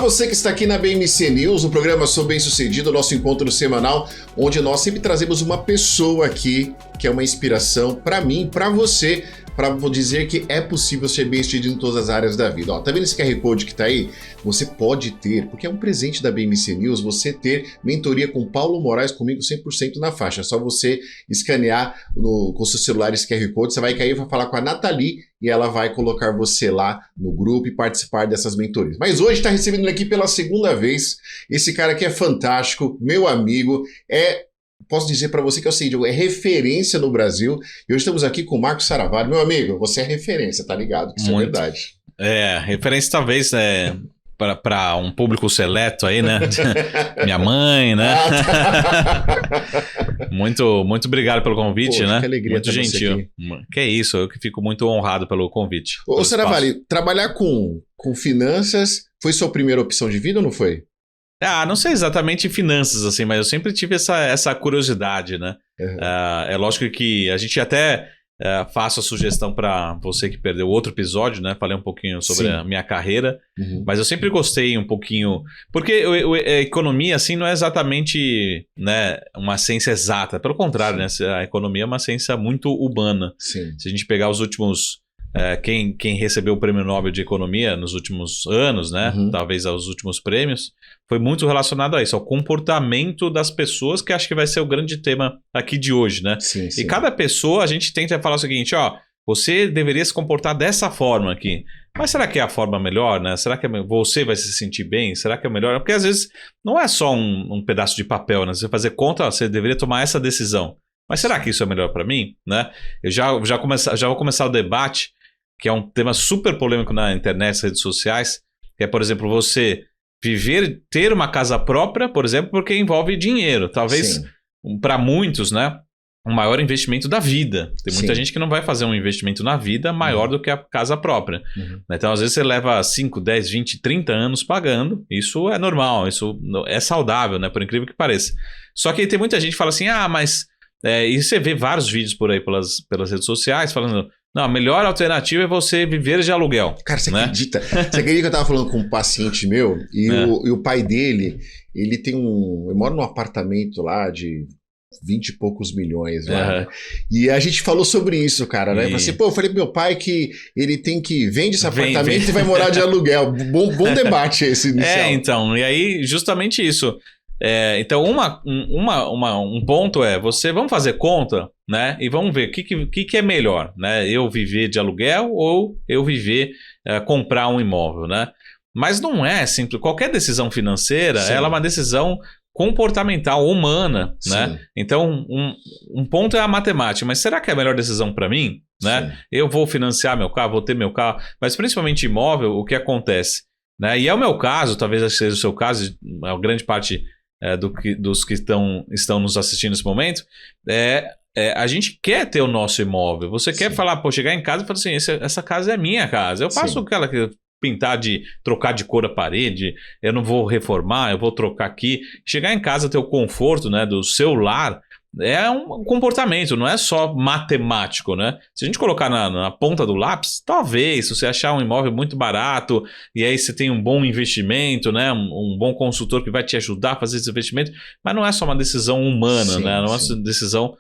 você que está aqui na BMC News, o programa Sou Bem-Sucedido, nosso encontro semanal, onde nós sempre trazemos uma pessoa aqui que é uma inspiração para mim, para você, para dizer que é possível ser bem-sucedido em todas as áreas da vida. Ó, tá vendo esse QR Code que tá aí? Você pode ter, porque é um presente da BMC News, você ter mentoria com Paulo Moraes, comigo 100% na faixa. É só você escanear com o seu celular esse QR Code, você vai cair e vai falar com a Nathalie e ela vai colocar você lá no grupo e participar dessas mentorias. Mas hoje está recebendo ele aqui pela segunda vez, esse cara aqui é fantástico, meu amigo, posso dizer para você que é o seguinte, é referência no Brasil. E hoje estamos aqui com o Marcos Saravari. Meu amigo, você é referência, tá ligado? Que isso é verdade. Referência talvez para um público seleto aí, né? Minha mãe, né? Muito obrigado pelo convite, né? Que alegria. Muito gentil. Que é isso, eu que fico muito honrado pelo convite. Ô Saravari, trabalhar com finanças foi sua primeira opção de vida ou não foi? Não sei exatamente finanças, assim, mas eu sempre tive essa curiosidade, né? Uhum. É lógico que a gente até faço a sugestão para você que perdeu outro episódio, né? Falei um pouquinho sobre a minha carreira, mas eu sempre gostei um pouquinho... Porque a economia, assim, não é exatamente, né, uma ciência exata. Pelo contrário, né? A economia é uma ciência muito humana. Sim. Se a gente pegar os últimos... Quem recebeu o Prêmio Nobel de Economia nos últimos anos, né? Talvez aos últimos prêmios, foi muito relacionado a isso, ao comportamento das pessoas, que acho que vai ser o grande tema aqui de hoje, né? Sim. E cada pessoa, a gente tenta falar o seguinte, você deveria se comportar dessa forma aqui. Mas será que é a forma melhor, né? Será que você vai se sentir bem? Será que é melhor? Porque às vezes não é só um pedaço de papel, né? Você fazer conta, você deveria tomar essa decisão. Mas será que isso é melhor para mim, né? Eu já vou começar o debate, que é um tema super polêmico na internet, nas redes sociais, que é, por exemplo, você ter uma casa própria, por exemplo, porque envolve dinheiro. Talvez, para muitos, né, o maior investimento da vida. Tem muita gente que não vai fazer um investimento na vida maior do que a casa própria. Então, às vezes, você leva 5, 10, 20, 30 anos pagando. Isso é normal, isso é saudável, né, por incrível que pareça. Só que tem muita gente que fala assim, mas... e você vê vários vídeos por aí pelas redes sociais falando... Não, a melhor alternativa é você viver de aluguel. Cara, você acredita? Você acredita que eu tava falando com um paciente meu e o pai dele, ele mora num apartamento lá de 20 e poucos milhões lá. Né? E a gente falou sobre isso, cara, né? Eu falei pro meu pai que ele tem que vende esse apartamento e vai morar de aluguel. Bom debate esse inicial. Então, e aí justamente isso. Então, um ponto vamos fazer conta, né? E vamos ver o que é melhor, né? Eu viver de aluguel ou eu comprar um imóvel, né? Mas não é simples. Qualquer decisão financeira, ela é uma decisão comportamental, humana, né? Então, um ponto é a matemática, mas será que é a melhor decisão para mim, né? Eu vou financiar meu carro, vou ter meu carro, mas principalmente imóvel, o que acontece, né? E é o meu caso, talvez seja o seu caso, a grande parte dos que estão nos assistindo nesse momento, a gente quer ter o nosso imóvel. Você quer chegar em casa e falar assim, essa casa é minha casa. Eu faço aquela que trocar de cor a parede, eu não vou reformar, eu vou trocar aqui. Chegar em casa, ter o conforto, né, do seu lar, é um comportamento, não é só matemático, né? Se a gente colocar na ponta do lápis, talvez, se você achar um imóvel muito barato e aí você tem um bom investimento, né? Um bom consultor que vai te ajudar a fazer esse investimento, mas não é só uma decisão humana, né? Não é uma decisão,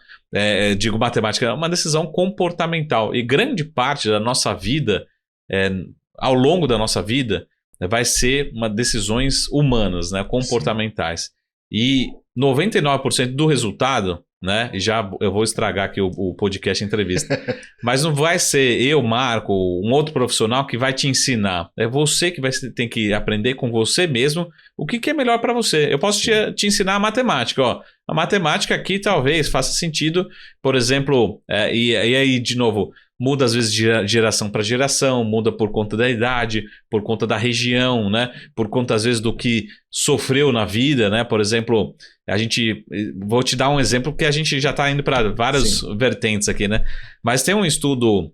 digo matemática, é uma decisão comportamental. E grande parte da nossa vida, ao longo da nossa vida, vai ser decisões humanas, né? Comportamentais. E 99% do resultado, né? E eu vou estragar aqui o podcast entrevista. Mas não vai ser eu, Marco, um outro profissional que vai te ensinar. É você que tem que aprender com você mesmo o que é melhor para você. Eu posso te ensinar a matemática. A matemática aqui talvez faça sentido, por exemplo, e aí, de novo, muda às vezes de geração para geração, muda por conta da idade, por conta da região, né? Por conta às vezes do que sofreu na vida, né? Por exemplo, vou te dar um exemplo que a gente já está indo para várias vertentes aqui, né? Mas tem um estudo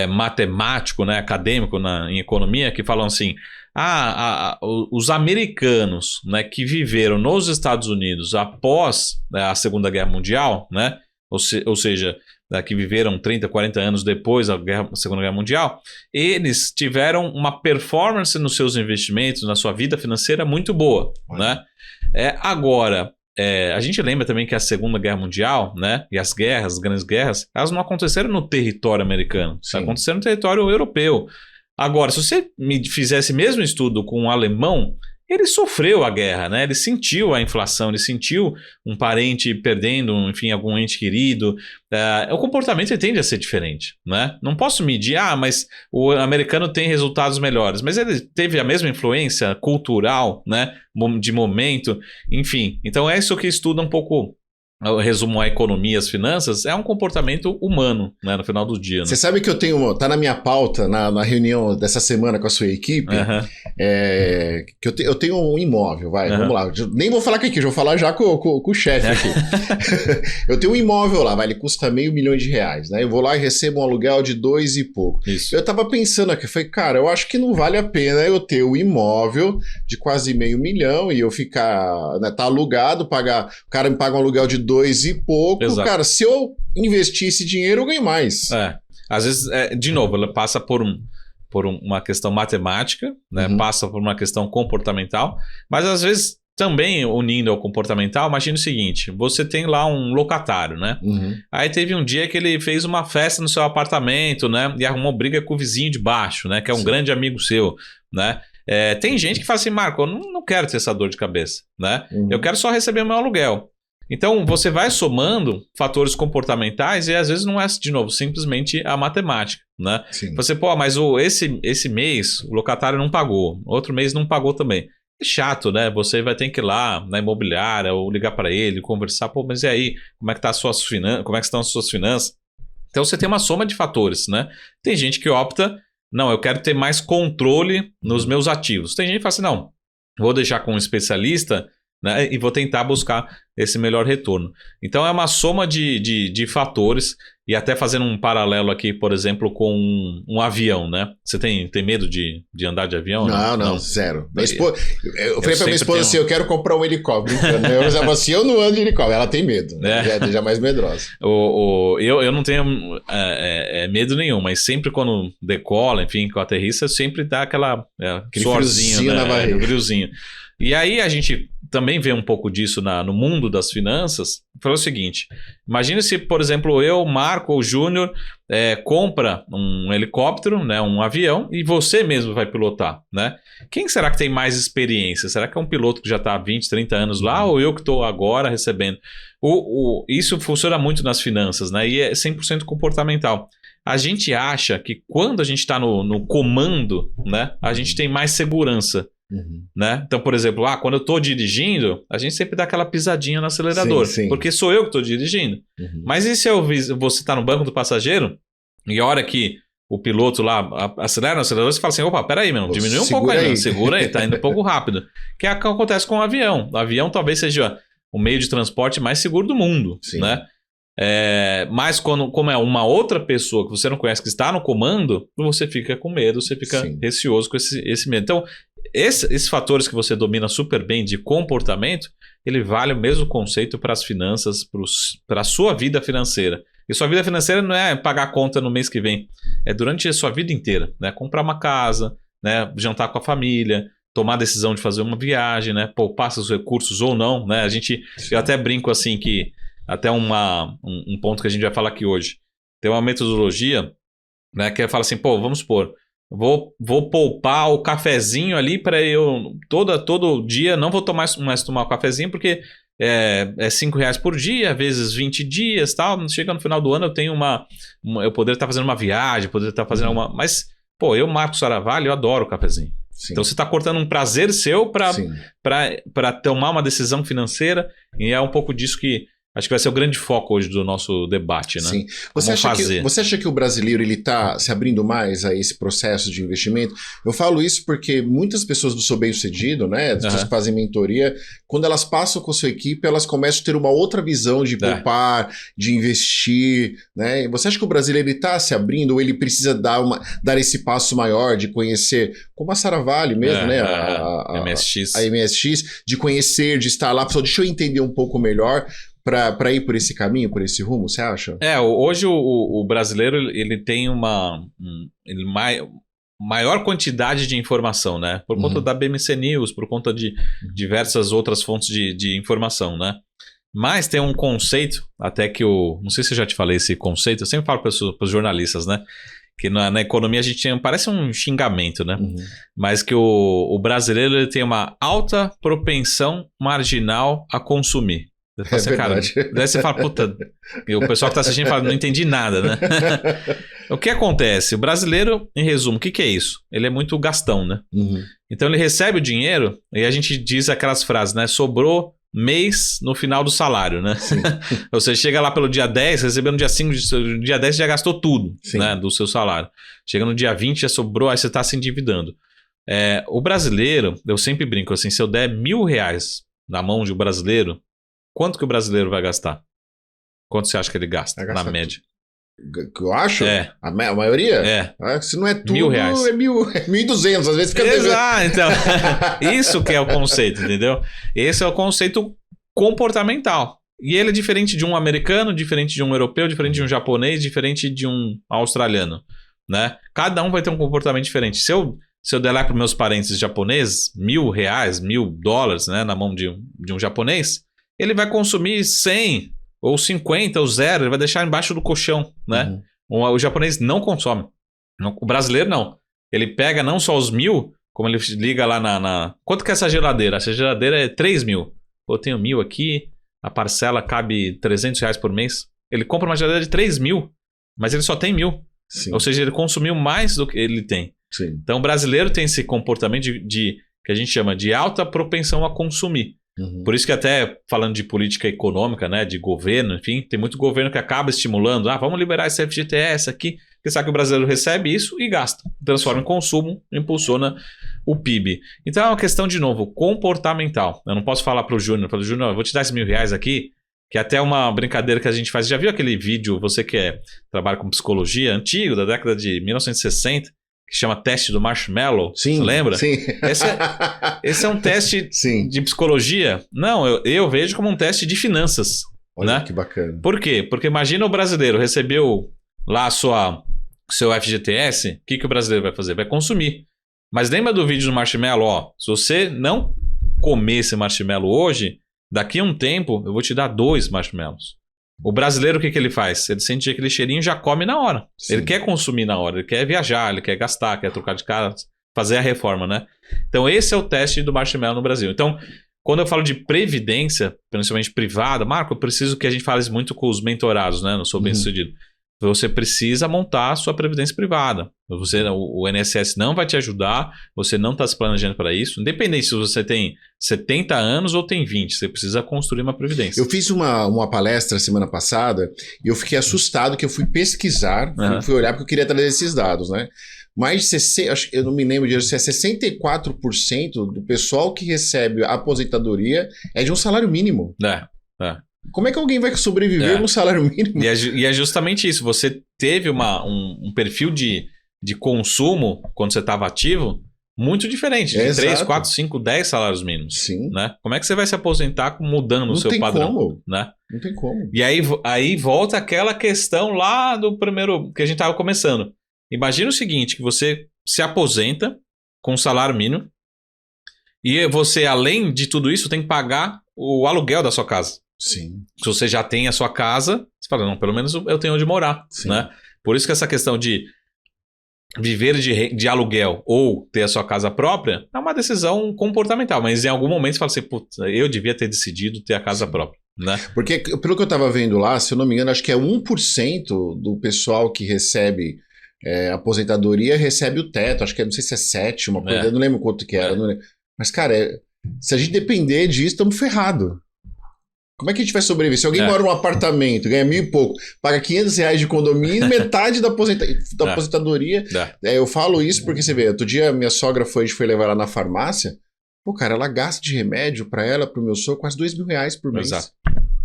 matemático, né, acadêmico em economia que falam assim, os americanos, né, que viveram nos Estados Unidos após a Segunda Guerra Mundial, né? ou seja, que viveram 30, 40 anos depois da Segunda Guerra Mundial, eles tiveram uma performance nos seus investimentos, na sua vida financeira muito boa, né? Agora, a gente lembra também que a Segunda Guerra Mundial, né, e as grandes guerras, elas não aconteceram no território americano, aconteceram no território europeu. Agora, se você me fizesse mesmo estudo com um alemão, ele sofreu a guerra, né? Ele sentiu a inflação, ele sentiu um parente perdendo, enfim, algum ente querido. O comportamento ele tende a ser diferente, né? Não posso medir, mas o americano tem resultados melhores, mas ele teve a mesma influência cultural, né? De momento, enfim. Então é isso que estuda um pouco. Eu resumo a economia, as finanças, é um comportamento humano, né, no final do dia. Né? Você sabe que tá na minha pauta, na reunião dessa semana com a sua equipe, que eu tenho um imóvel, vamos lá. Nem vou falar com a equipe, vou falar já com o chefe aqui. Eu tenho um imóvel lá, ele custa R$500 mil, né? Eu vou lá e recebo um aluguel de 2 e pouco. Isso. Eu tava pensando aqui, falei, cara, eu acho que não vale a pena eu ter o imóvel de quase R$500 mil e eu ficar, né, tá alugado, o cara me paga um aluguel de 2 e pouco. Exato. Cara, se eu investir esse dinheiro, eu ganho mais. Às vezes, de novo, ela passa por uma questão matemática, né? Passa por uma questão comportamental, mas às vezes também unindo ao comportamental, imagina o seguinte, você tem lá um locatário, né? Aí teve um dia que ele fez uma festa no seu apartamento, né? E arrumou briga com o vizinho de baixo, né? Que é um grande amigo seu, né? Tem gente que fala assim, Marco, eu não quero ter essa dor de cabeça, né? Eu quero só receber o meu aluguel. Então, você vai somando fatores comportamentais e às vezes não é, de novo, simplesmente a matemática, né? Sim. Você, mas esse mês o locatário não pagou, outro mês não pagou também. É chato, né? Você vai ter que ir lá na imobiliária ou ligar para ele, conversar, mas e aí? Como é que como é que estão as suas finanças? Então, você tem uma soma de fatores, né? Tem gente que opta, não, eu quero ter mais controle nos meus ativos. Tem gente que fala assim, não, vou deixar com um especialista, né, e vou tentar buscar esse melhor retorno. Então é uma soma de fatores, e até fazendo um paralelo aqui, por exemplo, com um avião, né? Você tem medo de andar de avião? Não, zero. Eu falei pra minha esposa assim, eu quero comprar um helicóptero. Eu falei assim, eu não ando de helicóptero. Ela tem medo, né? Já mais medrosa. Eu não tenho medo nenhum, mas sempre quando decola, enfim, que eu aterrissa, sempre dá aquele friozinho, né? Na barriga. Friozinho. E aí a gente também vê um pouco disso no mundo das finanças. Foi o seguinte, imagine se, por exemplo, eu, Marco ou Júnior compra um helicóptero, né, um avião, e você mesmo vai pilotar, né? Quem será que tem mais experiência? Será que é um piloto que já está há 20, 30 anos lá, ou eu que estou agora recebendo? Isso funciona muito nas finanças, né? E é 100% comportamental. A gente acha que quando a gente está no comando, né, a gente tem mais segurança. Né? Então, por exemplo, quando eu estou dirigindo, a gente sempre dá aquela pisadinha no acelerador, sim. Porque sou eu que estou dirigindo. Mas e se você está no banco do passageiro e a hora que o piloto lá acelera no acelerador, você fala assim, opa, peraí, meu, diminui um pouco aí, segura aí, tá indo um pouco rápido. Que é o que acontece com o avião. O avião talvez seja o meio de transporte mais seguro do mundo, sim. Né? Mas como é uma outra pessoa que você não conhece que está no comando, você fica com medo, você fica sim. Receoso com esse medo. Então, esses fatores que você domina super bem de comportamento, ele vale o mesmo conceito para as finanças, para a sua vida financeira. E sua vida financeira não é pagar a conta no mês que vem, é durante a sua vida inteira, né? Comprar uma casa, né? Jantar com a família, tomar a decisão de fazer uma viagem, né? Poupar seus recursos ou não, né? Eu até brinco assim que até um ponto que a gente vai falar aqui hoje. Tem uma metodologia, né, que fala assim, vamos supor, vou poupar o cafezinho ali para eu todo dia, não vou mais tomar o cafezinho porque é R$5 por dia, vezes 20 dias, tal. Chega no final do ano eu tenho eu poderia estar fazendo uma viagem, poderia estar fazendo mas eu, Marco Saravalho, eu adoro o cafezinho. Sim. Então você está cortando um prazer seu para tomar uma decisão financeira, e é um pouco disso que acho que vai ser o grande foco hoje do nosso debate, né? Sim. Você acha que o brasileiro ele está se abrindo mais a esse processo de investimento? Eu falo isso porque muitas pessoas do Sou Bem-Sucedido, né, as pessoas que fazem mentoria, quando elas passam com a sua equipe, elas começam a ter uma outra visão de poupar, de investir, né? E você acha que o brasileiro está se abrindo ou ele precisa dar esse passo maior de conhecer, como a Saravalho mesmo, né? A MSX, de conhecer, de estar lá, pessoal, deixa eu entender um pouco melhor. para ir por esse caminho, por esse rumo, você acha? Hoje o brasileiro ele tem maior quantidade de informação, né? Por conta da BMC News, por conta de diversas outras fontes de informação, né? Mas tem um conceito, até que não sei se eu já te falei esse conceito, eu sempre falo para os jornalistas, né? Que na economia a gente parece um xingamento, né? Mas que o brasileiro ele tem uma alta propensão marginal a consumir. Você fala assim, cara, daí você fala, puta, e o pessoal que tá assistindo fala, não entendi nada, né? O que acontece? O brasileiro, em resumo, o que é isso? Ele é muito gastão, né? Então ele recebe o dinheiro e a gente diz aquelas frases, né? Sobrou mês no final do salário, né? Você chega lá pelo dia 10, recebeu no dia 5, no dia 10 você já gastou tudo, né, do seu salário. Chega no dia 20, já sobrou, aí você está se endividando. O brasileiro, eu sempre brinco assim, se eu der R$1.000 na mão de um brasileiro, quanto que o brasileiro vai gastar? Quanto você acha que ele gasta, na média? Que eu acho? A maioria? Se não é tudo, R$1.000. É 1.200, às vezes fica Exato, então, isso que é o conceito, entendeu? Esse é o conceito comportamental. E ele é diferente de um americano, diferente de um europeu, diferente de um japonês, diferente de um australiano, né? Cada um vai ter um comportamento diferente. Se eu der lá para meus parentes japoneses, R$1.000, $1.000, né, na mão de um japonês, ele vai consumir 100 ou 50 ou 0, ele vai deixar embaixo do colchão, né? O japonês não consome. O brasileiro não. Ele pega não só os 1.000, como ele liga lá Quanto que é essa geladeira? Essa geladeira é 3.000. Eu tenho 1.000 aqui, a parcela cabe R$300 por mês. Ele compra uma geladeira de 3.000, mas ele só tem 1.000. Sim. Ou seja, ele consumiu mais do que ele tem. Sim. Então o brasileiro tem esse comportamento que a gente chama de alta propensão a consumir. Por isso que até falando de política econômica, né, de governo, enfim, tem muito governo que acaba estimulando, vamos liberar esse FGTS aqui, porque sabe que o brasileiro recebe isso e gasta, transforma em consumo, impulsiona o PIB. Então é uma questão, de novo, comportamental. Eu não posso falar para o Júnior, eu vou te dar esses R$1.000 aqui, que é até uma brincadeira que a gente faz. Já viu aquele vídeo, você que trabalha com psicologia, antigo, da década de 1960, que chama teste do marshmallow? Sim, você lembra? Sim. Esse é um teste de psicologia? Não, eu vejo como um teste de finanças. Olha, né? Que bacana. Por quê? Porque imagina o brasileiro recebeu lá seu FGTS, o que o brasileiro vai fazer? Vai consumir. Mas lembra do vídeo do marshmallow? Se você não comer esse marshmallow hoje, daqui a um tempo eu vou te dar 2 marshmallows. O brasileiro, o que ele faz? Ele sente aquele cheirinho e já come na hora. Sim. Ele quer consumir na hora, ele quer viajar, ele quer gastar, quer trocar de casa, fazer a reforma, né? Então esse é o teste do marshmallow no Brasil. Então, quando eu falo de previdência, principalmente privada, Marco, eu preciso que a gente fale muito com os mentorados, né? Não sou bem sucedido. Você precisa montar a sua previdência privada. O INSS não vai te ajudar, você não está se planejando para isso. Independente se você tem 70 anos ou tem 20, você precisa construir uma previdência. Eu fiz uma palestra semana passada e eu fiquei assustado que eu fui pesquisar, fui olhar porque eu queria trazer esses dados, né? Mais de 60%, acho que eu não me lembro de se é 64% do pessoal que recebe a aposentadoria é de um salário mínimo. Como é que alguém vai sobreviver no salário mínimo? E é justamente isso. Você teve um perfil de consumo, quando você estava ativo, muito diferente. De 3, 4, 5, 10 salários mínimos. Sim. Né? Como é que você vai se aposentar mudando o seu padrão? Como. Né? Não tem como. E aí volta aquela questão lá do primeiro, que a gente estava começando. Imagina o seguinte, que você se aposenta com um salário mínimo e você, além de tudo isso, tem que pagar o aluguel da sua casa. Sim. Se você já tem a sua casa, você fala, não, pelo menos eu tenho onde morar, né? Por isso que essa questão de viver de aluguel ou ter a sua casa própria é uma decisão comportamental, mas em algum momento você fala assim, putz, eu devia ter decidido ter a casa própria, né? Porque pelo que eu estava vendo lá, se eu não me engano, acho que é 1% do pessoal que recebe aposentadoria recebe o teto, acho que não sei se é 7, uma coisa, eu não lembro quanto que era, não lembro. Mas cara, se a gente depender disso, estamos ferrados. Como é que a gente vai sobreviver? Se alguém mora num apartamento, ganha 1.000 e pouco, paga R$500 de condomínio, metade da aposentadoria. Eu falo isso porque você vê, outro dia minha sogra foi levar ela na farmácia. Pô, cara, ela gasta de remédio pra ela, pro meu sogro, quase R$2.000 por mês. Exato.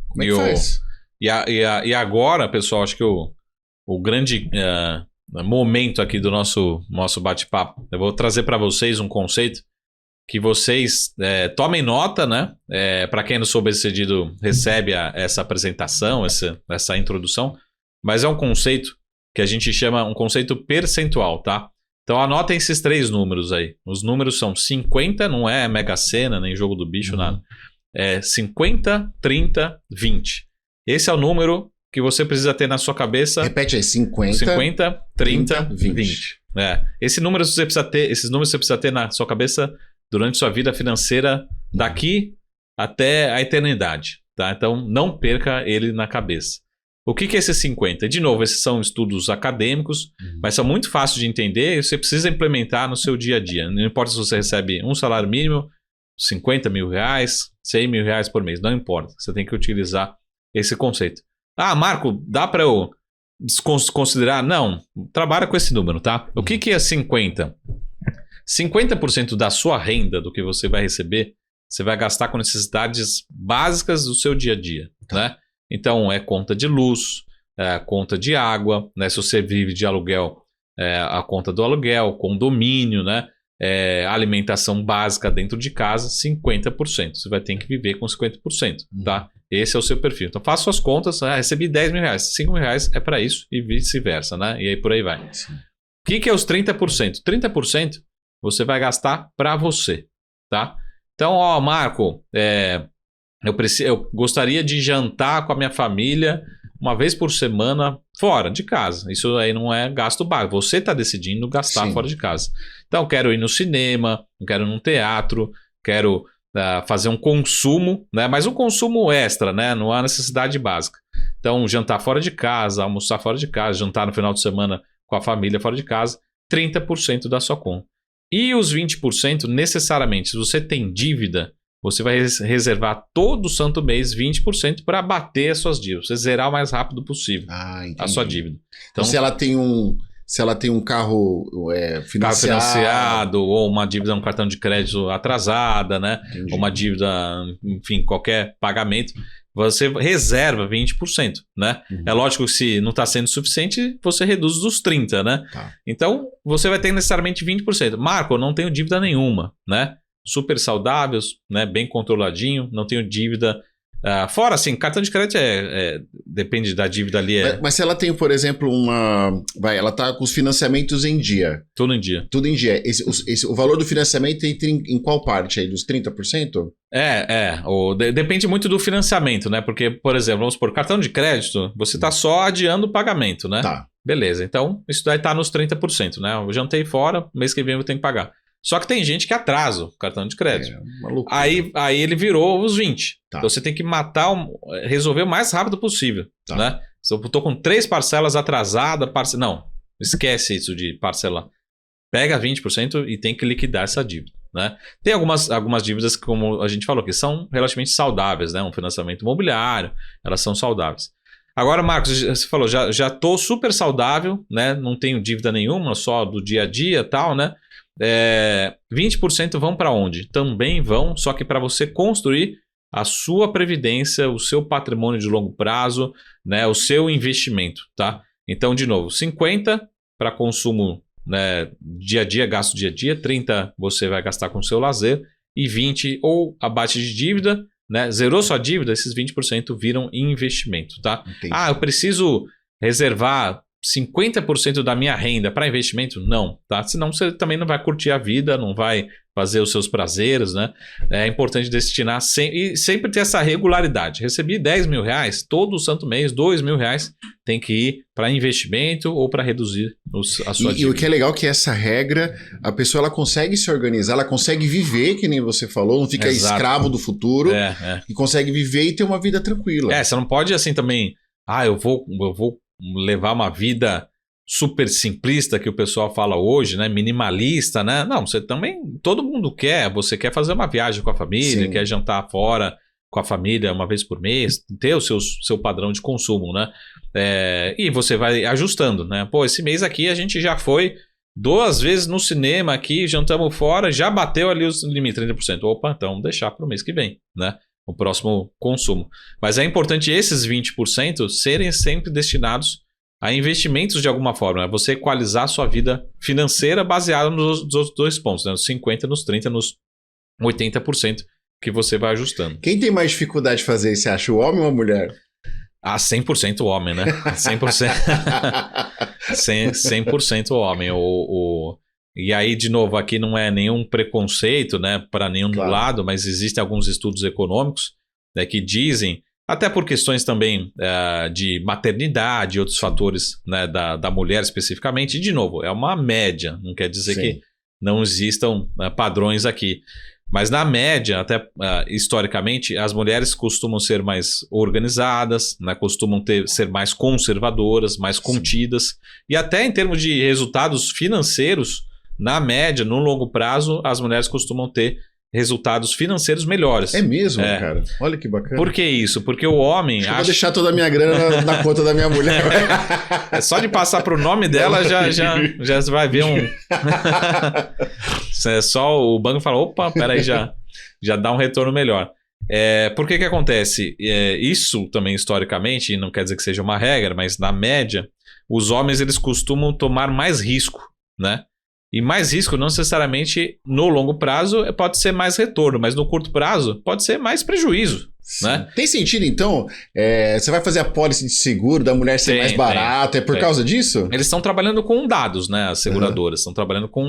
Como é que faz? E agora, pessoal, acho que o grande momento aqui do nosso bate-papo, eu vou trazer para vocês um conceito que vocês tomem nota, né? Para quem não sou bem-sucedido, recebe essa apresentação, essa introdução, mas é um conceito que a gente chama um conceito percentual, tá? Então anotem esses 3 números aí. Os números são 50, não é Mega Sena, nem Jogo do Bicho, nada. É 50, 30, 20. Esse é o número que você precisa ter na sua cabeça. Repete aí, 50, 30, 20. Esses números você precisa ter na sua cabeça durante sua vida financeira daqui até a eternidade, tá? Então não perca ele na cabeça. O que é esse 50? De novo, esses são estudos acadêmicos, mas são muito fáceis de entender e você precisa implementar no seu dia a dia. Não importa se você recebe um salário mínimo, 50 mil reais, 100 mil reais por mês, não importa. Você tem que utilizar esse conceito. Ah, Marco, dá para eu considerar? Não, trabalha com esse número, tá? O que é 50? 50% da sua renda, do que você vai receber, você vai gastar com necessidades básicas do seu dia a dia, né? Então, é conta de luz, conta de água, né? Se você vive de aluguel, a conta do aluguel, condomínio, né? Alimentação básica dentro de casa, 50%. Você vai ter que viver com 50%, tá? Esse é o seu perfil. Então, faça suas contas. Recebi 10 mil reais, 5 mil reais é para isso e vice-versa, né? E aí por aí vai. Sim. O que é os 30%? 30% você vai gastar para você, tá? Então, Marco, eu gostaria de jantar com a minha família uma vez por semana fora de casa. Isso aí não é gasto básico. Você está decidindo gastar fora de casa. Então, quero ir no cinema, quero ir num teatro, quero fazer um consumo, né? Mas um consumo extra, né? Não há necessidade básica. Então, jantar fora de casa, almoçar fora de casa, jantar no final de semana com a família fora de casa, 30% da sua conta. E os 20%, necessariamente, se você tem dívida, você vai reservar todo santo mês 20% para abater as suas dívidas. Você zerar o mais rápido possível a sua dívida. Então, se ela tem um carro financiado, ou uma dívida no cartão de crédito atrasada, né? Ou uma dívida, enfim, qualquer pagamento, você reserva 20%, né? É lógico que se não está sendo suficiente, você reduz dos 30%, né? Tá. Então, você vai ter necessariamente 20%. Marco, eu não tenho dívida nenhuma, né? Super saudáveis, né? Bem controladinho, não tenho dívida. Fora, assim, cartão de crédito depende da dívida ali. Mas se ela tem, por exemplo, ela tá com os financiamentos em dia. Tudo em dia. Tudo em dia. O valor do financiamento entra em qual parte aí? Dos 30%? Depende muito do financiamento, né? Porque, por exemplo, vamos supor, cartão de crédito, você tá só adiando o pagamento, né? Tá. Beleza, então isso daí tá nos 30%, né? Eu jantei fora, mês que vem eu tenho que pagar. Só que tem gente que atrasa o cartão de crédito. Aí ele virou os 20%. Tá. Então você tem que resolver o mais rápido possível. Tá. Né? Se eu estou com 3 parcelas atrasadas, não, esquece isso de parcelar. Pega 20% e tem que liquidar essa dívida. Né? Tem algumas dívidas, como a gente falou, que são relativamente saudáveis, né? Um financiamento imobiliário, elas são saudáveis. Agora, Marcos, você falou, já estou super saudável, né? Não tenho dívida nenhuma, só do dia a dia e tal, né? 20% vão para onde? Também vão, só que para você construir a sua previdência, o seu patrimônio de longo prazo, né, o seu investimento, tá? Então, de novo, 50% para consumo, né, dia a dia, gasto dia a dia, 30% você vai gastar com o seu lazer e 20% ou abate de dívida, né? Zerou sua dívida, esses 20% viram investimento, tá? Entendi. Eu preciso reservar 50% da minha renda para investimento? Não, tá? Senão você também não vai curtir a vida, não vai fazer os seus prazeres, né? É importante destinar e sempre ter essa regularidade. Recebi 10 mil reais, todo santo mês, 2 mil reais tem que ir para investimento ou para reduzir a sua dívida. E o que é legal é que essa regra, a pessoa ela consegue se organizar, ela consegue viver, que nem você falou, não fica escravo do futuro, e consegue viver e ter uma vida tranquila. Você não pode assim também, eu vou levar uma vida super simplista que o pessoal fala hoje, né? Minimalista, né? Não, você também, todo mundo você quer fazer uma viagem com a família, quer jantar fora com a família uma vez por mês, ter o seu padrão de consumo, né? E você vai ajustando, né? Pô, esse mês aqui a gente já foi 2 vezes no cinema aqui, jantamos fora, já bateu ali os limites, 30%. Opa, então deixar para o mês que vem, né? O próximo consumo. Mas é importante esses 20% serem sempre destinados a investimentos de alguma forma. Né? Você equalizar a sua vida financeira baseada nos outros 2 pontos, né? Nos 50%, nos 30%, nos 80% que você vai ajustando. Quem tem mais dificuldade de fazer isso, você acha, o homem ou a mulher? 100% homem, né? 100%, 100% homem. E aí, de novo, aqui não é nenhum preconceito, né, para nenhum lado, mas existem alguns estudos econômicos, né, que dizem, até por questões também de maternidade e outros fatores, né, da mulher especificamente, e de novo, é uma média, não quer dizer que não existam padrões aqui. Mas na média, até historicamente, as mulheres costumam ser mais organizadas, né, costumam ser mais conservadoras, mais contidas. E até em termos de resultados financeiros, na média, no longo prazo, as mulheres costumam ter resultados financeiros melhores. É mesmo, cara? Olha que bacana. Por que isso? Porque o homem... Vou deixar toda a minha grana na conta da minha mulher. É só de passar pro nome dela, já vai ver um... É só o banco fala, opa, peraí, já dá um retorno melhor. Por que acontece? Isso também historicamente, não quer dizer que seja uma regra, mas na média, os homens eles costumam tomar mais risco, né? E mais risco não necessariamente no longo prazo pode ser mais retorno, mas no curto prazo pode ser mais prejuízo. Né? Tem sentido, então? Você vai fazer a pólice de seguro da mulher ser mais barata? É por causa disso? Eles estão trabalhando com dados, né? As seguradoras estão trabalhando com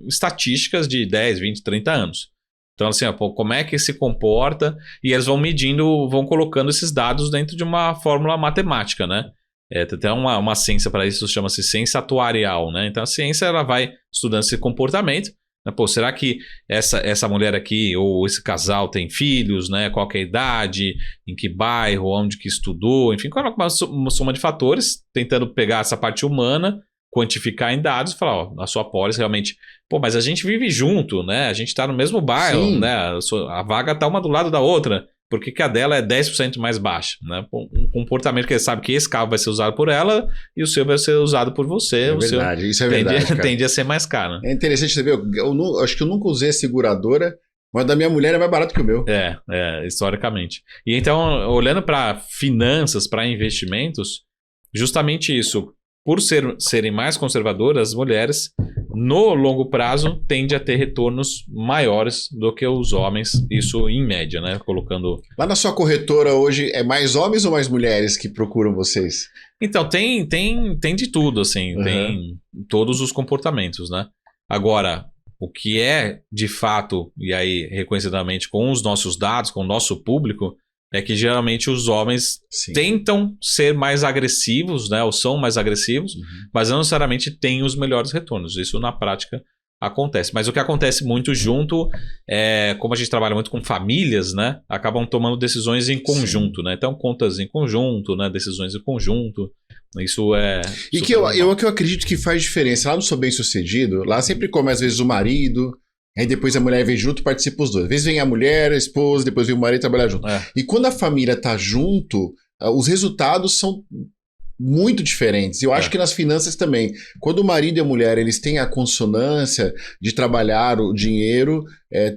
estatísticas de 10, 20, 30 anos. Então, assim, como é que se comporta? E eles vão medindo, vão colocando esses dados dentro de uma fórmula matemática, né? Tem até uma ciência para isso, chama-se ciência atuarial, né? Então a ciência ela vai estudando esse comportamento, né? Será que essa mulher aqui ou esse casal tem filhos, né? Qual que é a idade, em que bairro, onde que estudou, enfim, coloca uma soma de fatores, tentando pegar essa parte humana, quantificar em dados e falar, a sua pólice realmente, mas a gente vive junto, né? A gente está no mesmo bairro, né? A vaga está uma do lado da outra. Por que a dela é 10% mais baixa? Né? Um comportamento que ele sabe que esse carro vai ser usado por ela e o seu vai ser usado por você. Isso é verdade. Tende a ser mais caro. É interessante você ver. Eu acho que eu nunca usei a seguradora, mas da minha mulher é mais barato que o meu. Historicamente. E então, olhando para finanças, para investimentos, justamente isso. Por serem mais conservadoras, as mulheres, no longo prazo, tendem a ter retornos maiores do que os homens, isso em média, né? Colocando... Lá na sua corretora hoje, é mais homens ou mais mulheres que procuram vocês? Então, tem de tudo, assim, tem todos os comportamentos, né? Agora, o que é, de fato, e aí, reconhecidamente, com os nossos dados, com o nosso público, é que geralmente os homens tentam ser mais agressivos, né? Ou são mais agressivos, mas não necessariamente têm os melhores retornos. Isso na prática acontece. Mas o que acontece muito junto é, como a gente trabalha muito com famílias, né? Acabam tomando decisões em conjunto, né? Então, contas em conjunto, né? Decisões em conjunto. Isso é... E que eu acredito que faz diferença. Lá no Sou Bem Sucedido, lá sempre come às vezes o marido... Aí depois a mulher vem junto e participa os dois. Às vezes vem a mulher, a esposa, depois vem o marido trabalhar junto. E quando a família tá junto, os resultados são muito diferentes. Eu acho que nas finanças também. Quando o marido e a mulher eles têm a consonância de trabalhar o dinheiro,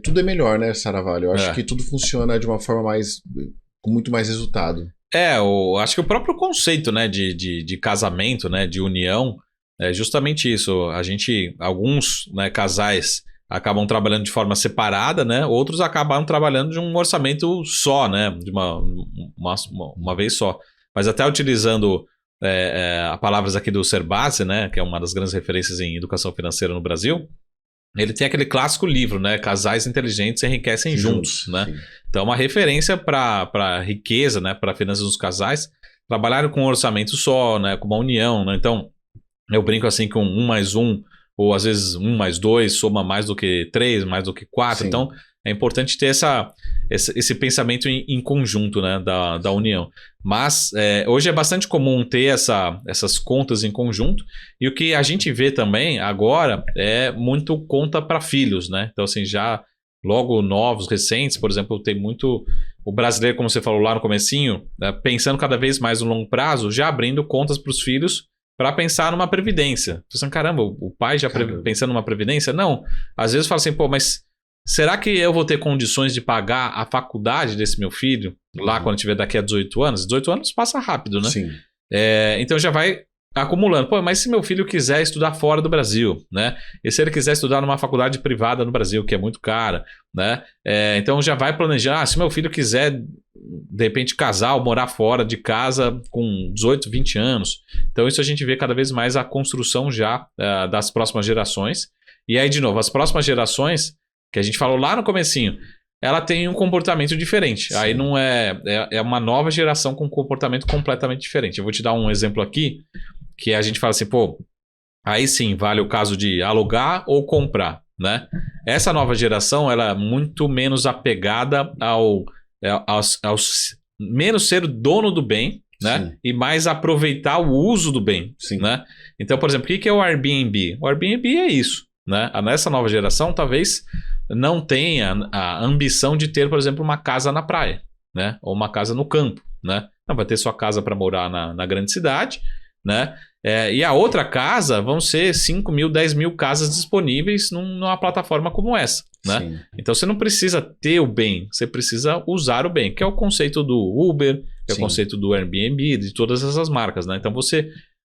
tudo é melhor, né, Saravalho? Eu acho que tudo funciona de uma forma com muito mais resultado. Acho que o próprio conceito, né, de casamento, né, de união, é justamente isso. Alguns, né, casais acabam trabalhando de forma separada, né? Outros acabam trabalhando de um orçamento só, né? De uma vez só. Mas até utilizando as palavras aqui do Serbasi, né? Que é uma das grandes referências em educação financeira no Brasil, ele tem aquele clássico livro, né? Casais inteligentes enriquecem juntos, né? Sim. Então, uma referência para riqueza, né? Para finanças dos casais, trabalharam com um orçamento só, né? Com uma união, né? Então, eu brinco assim com 1 mais 1, ou às vezes 1 mais 2 soma mais do que 3, mais do que 4. Sim. Então, é importante ter esse pensamento em conjunto, né, da união. Mas hoje é bastante comum ter essas contas em conjunto. E o que a gente vê também agora é muito conta para filhos, né? Então, assim, já logo novos, recentes, por exemplo, tem muito... O brasileiro, como você falou lá no comecinho, pensando cada vez mais no longo prazo, já abrindo contas para os filhos para pensar numa previdência. Você fala, caramba, o pai já pensando numa previdência? Não. Às vezes fala assim, mas será que eu vou ter condições de pagar a faculdade desse meu filho lá quando tiver daqui a 18 anos? 18 anos passa rápido, né? Sim. Então já vai acumulando. Pô, mas se meu filho quiser estudar fora do Brasil, né? E se ele quiser estudar numa faculdade privada no Brasil, que é muito cara, né? Então já vai planejar. Se meu filho quiser, de repente, casar ou morar fora de casa com 18, 20 anos. Então isso a gente vê cada vez mais a construção já das próximas gerações. E aí, de novo, as próximas gerações, que a gente falou lá no comecinho, ela tem um comportamento diferente. Sim. Aí não é uma nova geração com um comportamento completamente diferente. Eu vou te dar um exemplo aqui, que a gente fala assim, pô, aí sim vale o caso de alugar ou comprar, né? Essa nova geração, ela é muito menos apegada ao menos ser dono do bem, né? Sim. E mais aproveitar o uso do bem, sim, né? Então, por exemplo, o que é o Airbnb? O Airbnb é isso, né? Nessa nova geração, talvez não tenha a ambição de ter, por exemplo, uma casa na praia, né? Ou uma casa no campo, né? Não, vai ter sua casa para morar na grande cidade, né? E a outra casa vão ser 5 mil, 10 mil casas disponíveis numa plataforma como essa, né? Sim. Então você não precisa ter o bem, você precisa usar o bem, que é o conceito do Uber, que é o conceito do Airbnb, de todas essas marcas, né? Então você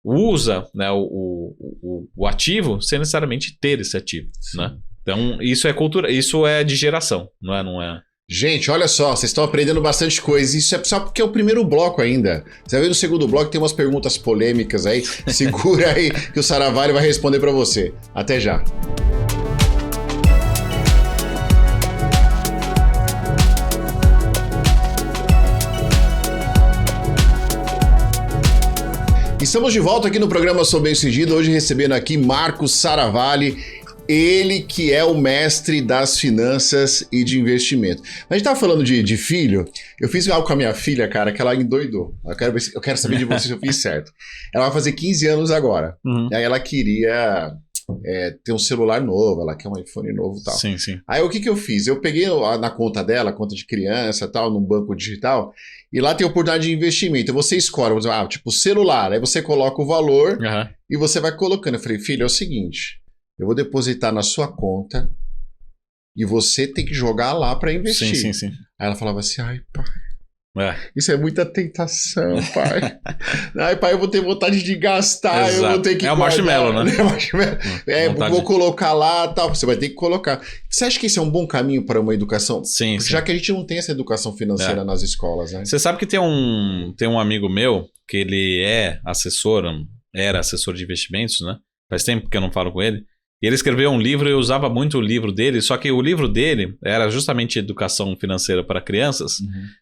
usa, né, o ativo sem necessariamente ter esse ativo, né? Então isso é cultura, isso é de geração, não é... Gente, olha só, vocês estão aprendendo bastante coisa. Isso é só porque é o primeiro bloco ainda. Você vai ver no segundo bloco tem umas perguntas polêmicas aí. Segura aí que o Saravalli vai responder para você. Até já. Estamos de volta aqui no programa Sou Bem Sucedido, hoje recebendo aqui Marcos Saravalli. Ele que é o mestre das finanças e de investimento. A gente tava falando de filho, eu fiz algo com a minha filha, cara, que ela endoidou. Eu quero saber de você se eu fiz certo. Ela vai fazer 15 anos agora. Uhum. Aí ela queria ter um celular novo, ela quer um iPhone novo e tal. Sim, sim. Aí o que eu fiz? Eu peguei na conta dela, conta de criança e tal, num banco digital, e lá tem oportunidade de investimento. Você escolhe, tipo celular, aí você coloca o valor e você vai colocando. Eu falei, filho, é o seguinte... Eu vou depositar na sua conta e você tem que jogar lá para investir. Sim, sim, sim. Aí ela falava assim, ai, pai, isso é muita tentação, pai. Ai, pai, eu vou ter vontade de gastar, eu vou ter que guardar. É o marshmallow, né? É o marshmallow. Vou colocar lá e tal. Você vai ter que colocar. Você acha que esse é um bom caminho para uma educação? Sim, já que a gente não tem essa educação financeira nas escolas, né? Você sabe que tem um amigo meu que ele era assessor de investimentos, né? Faz tempo que eu não falo com ele. E ele escreveu um livro e eu usava muito o livro dele, só que o livro dele era justamente educação financeira para crianças,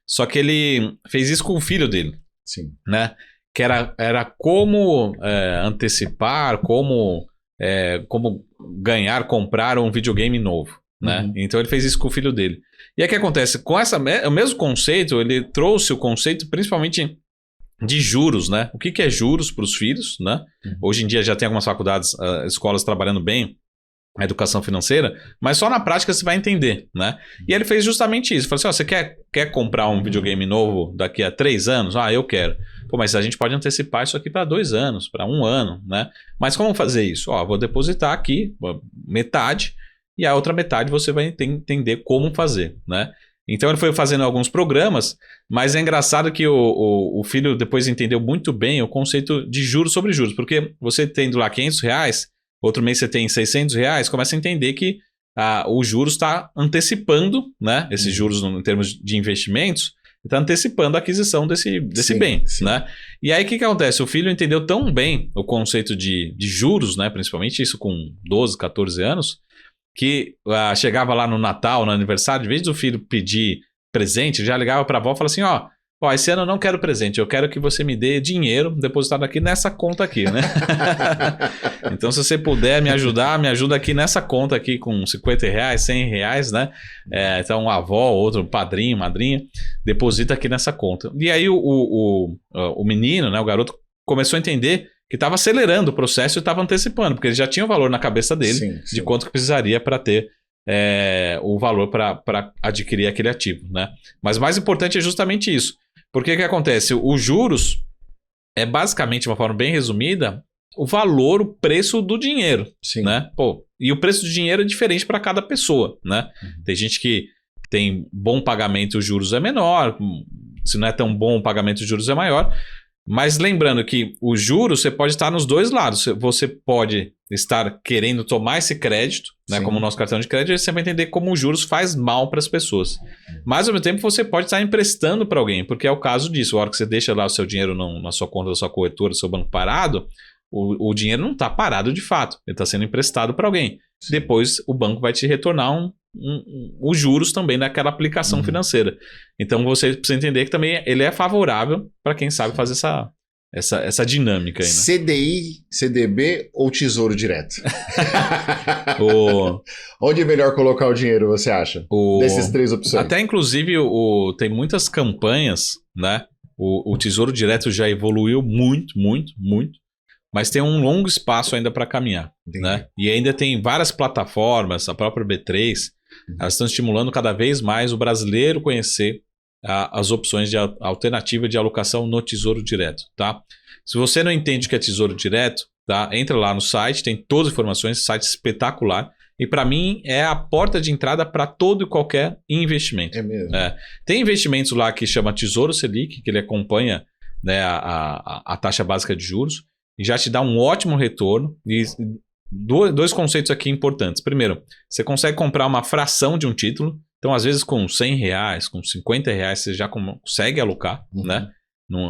só que ele fez isso com o filho dele. Sim. Né? Que era como antecipar, como comprar um videogame novo. Né? Então ele fez isso com o filho dele. E aí o que acontece? Com o mesmo conceito, ele trouxe o conceito principalmente de juros, né? O que é juros para os filhos, né? Hoje em dia já tem algumas faculdades, escolas trabalhando bem a educação financeira, mas só na prática você vai entender, né? E ele fez justamente isso. Falou assim, você quer comprar um videogame novo daqui a 3 anos? Ah, eu quero. Pô, mas a gente pode antecipar isso aqui para 2 anos, para 1 ano, né? Mas como fazer isso? Vou depositar aqui metade e a outra metade você vai entender como fazer, né? Então ele foi fazendo alguns programas, mas é engraçado que o filho depois entendeu muito bem o conceito de juros sobre juros, porque você tendo lá R$500, outro mês você tem R$600, começa a entender que o juros está antecipando, né? Esses juros em termos de investimentos, está antecipando a aquisição desse bem, sim. Né? E aí o que acontece? O filho entendeu tão bem o conceito de juros, né? Principalmente isso com 12, 14 anos, que chegava lá no Natal, no aniversário, de vez do filho pedir presente, já ligava para a avó e falava assim, esse ano eu não quero presente, eu quero que você me dê dinheiro depositado aqui nessa conta aqui, né? Então se você puder me ajuda aqui nessa conta aqui com R$50, R$100, né? Então a avó, outro padrinho, madrinha, deposita aqui nessa conta. E aí o menino, né, o garoto, começou a entender que estava acelerando o processo e estava antecipando, porque ele já tinha o valor na cabeça dele de quanto que precisaria para ter o valor para adquirir aquele ativo, né? Mas o mais importante é justamente isso. Porque o que acontece? Os juros é basicamente, de uma forma bem resumida, o valor, o preço do dinheiro, né? E o preço do dinheiro é diferente para cada pessoa, né? Tem gente que tem bom pagamento, os juros é menor. Se não é tão bom, o pagamento de juros é maior. Mas lembrando que o juros você pode estar nos dois lados. Você pode estar querendo tomar esse crédito, né, como o nosso cartão de crédito, e você vai entender como o juros faz mal para as pessoas. Mas ao mesmo tempo você pode estar emprestando para alguém, porque é o caso disso. A hora que você deixa lá o seu dinheiro na sua conta da sua corretora, do seu banco parado, o dinheiro não está parado de fato. Ele está sendo emprestado para alguém. Depois o banco vai te retornar os juros também daquela aplicação financeira. Então você precisa entender que também ele é favorável para quem sabe fazer essa dinâmica aí, né? CDI, CDB ou Tesouro Direto? Onde é melhor colocar o dinheiro, você acha? Dessas três opções. Até inclusive tem muitas campanhas, né? O Tesouro Direto já evoluiu muito, muito, muito. Mas tem um longo espaço ainda para caminhar, né? E ainda tem várias plataformas, a própria B3, elas estão estimulando cada vez mais o brasileiro conhecer as opções de alternativa de alocação no Tesouro Direto, tá? Se você não entende o que é Tesouro Direto, tá? Entra lá no site, tem todas as informações, site espetacular. E para mim é a porta de entrada para todo e qualquer investimento. É mesmo. Tem investimentos lá que chama Tesouro Selic, que ele acompanha, né, a taxa básica de juros. E já te dá um ótimo retorno. E dois conceitos aqui importantes. Primeiro, você consegue comprar uma fração de um título. Então, às vezes, com R$100, com R$50, você já consegue alocar, né?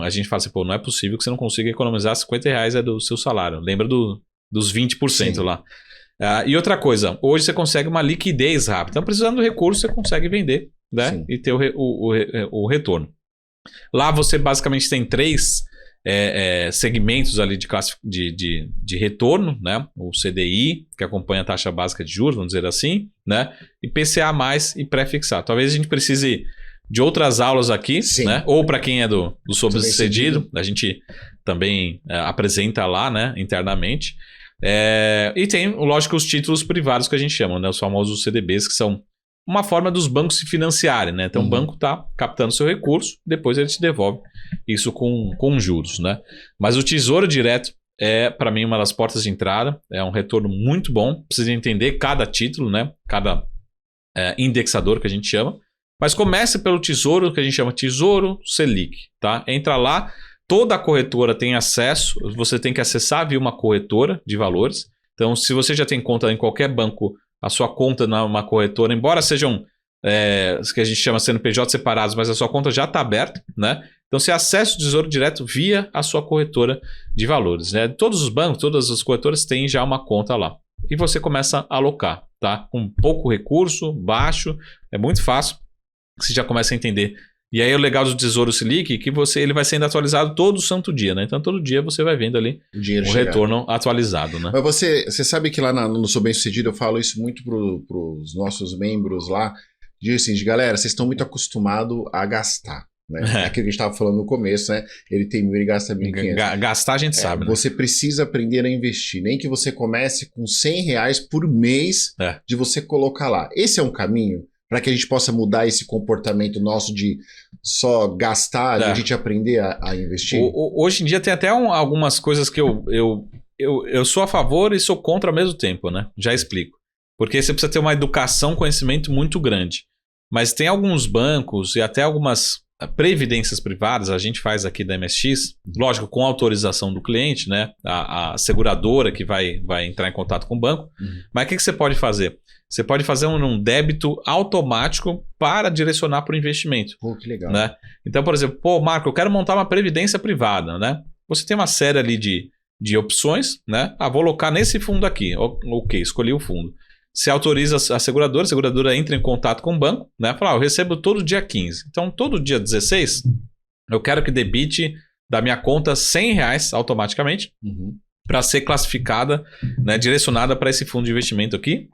A gente fala assim, pô, não é possível que você não consiga economizar R$50 do seu salário. Lembra dos 20% lá. E outra coisa, hoje você consegue uma liquidez rápida. Então, precisando do recurso, você consegue vender, né? E ter o retorno. Lá você basicamente tem três segmentos ali de retorno, né? O CDI, que acompanha a taxa básica de juros, vamos dizer assim, né? E PCA+, e pré-fixado. Talvez a gente precise de outras aulas aqui, né? Ou para quem é do sobre-sucedido, a gente também apresenta lá, né? Internamente. E tem, lógico, os títulos privados que a gente chama, né? Os famosos CDBs, que são uma forma dos bancos se financiarem, né? Então o banco está captando seu recurso, depois ele te devolve isso com juros, né? Mas o Tesouro Direto é, para mim, uma das portas de entrada, é um retorno muito bom, precisa entender cada título, né? Cada indexador que a gente chama, mas comece pelo Tesouro, que a gente chama Tesouro Selic, tá? Entra lá, toda a corretora tem acesso, você tem que acessar via uma corretora de valores. Então, se você já tem conta em qualquer banco, a sua conta numa corretora, embora sejam que a gente chama CNPJ separados, mas a sua conta já está aberta, né? Então você acessa o Tesouro Direto via a sua corretora de valores, né? Todos os bancos, todas as corretoras têm já uma conta lá. E você começa a alocar, tá? Com pouco recurso, baixo, é muito fácil, você já começa a entender. E aí o legal do Tesouro Selic é que ele vai sendo atualizado todo santo dia, né? Então todo dia você vai vendo ali o retorno atualizado, né? Mas você sabe que lá no Sou Bem Sucedido eu falo isso muito para os nossos membros lá. Diz assim, galera, vocês estão muito acostumados a gastar, né? Aquilo que a gente estava falando no começo, né? Ele tem 1.000 e gasta 1.500. Gastar a gente sabe, né? Você precisa aprender a investir. Nem que você comece com R$100 por mês de você colocar lá. Esse é um caminho para que a gente possa mudar esse comportamento nosso de só gastar e a gente aprender a investir? Hoje em dia tem até algumas coisas que eu sou a favor e sou contra ao mesmo tempo, né? Já explico. Porque você precisa ter uma educação, conhecimento muito grande. Mas tem alguns bancos e até algumas previdências privadas, a gente faz aqui da MSX, lógico, com autorização do cliente, né? A seguradora que vai entrar em contato com o banco. Mas o que você pode fazer? Você pode fazer um débito automático para direcionar para o investimento. Pô, que legal. Né? Então, por exemplo, Marco, eu quero montar uma previdência privada, né? Você tem uma série ali de opções, né? Vou alocar nesse fundo aqui. Ok, escolhi o fundo. Você autoriza a seguradora entra em contato com o banco, né? Fala, eu recebo todo dia 15. Então, todo dia 16, eu quero que debite da minha conta R$100 automaticamente para ser classificada, né? Direcionada para esse fundo de investimento aqui.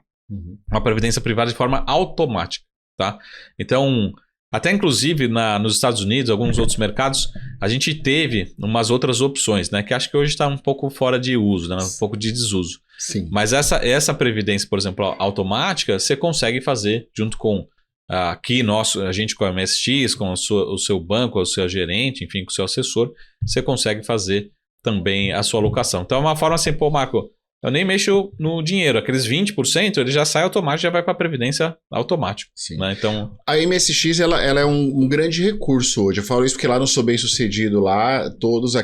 Uma previdência privada de forma automática, tá? Então, até inclusive nos Estados Unidos, alguns outros mercados, a gente teve umas outras opções, né? Que acho que hoje está um pouco fora de uso, né? Um pouco de desuso. Sim. Mas essa previdência, por exemplo, automática, você consegue fazer junto com aqui a gente com a MSX, com o seu banco, o seu gerente, enfim, com o seu assessor, você consegue fazer também a sua alocação. Então é uma forma assim, Marco, eu nem mexo no dinheiro. Aqueles 20%, ele já sai automático, já vai para a Previdência automático. Sim. Né? Então, a MSX ela é um grande recurso hoje. Eu falo isso porque lá no Sou Bem Sucedido, lá todos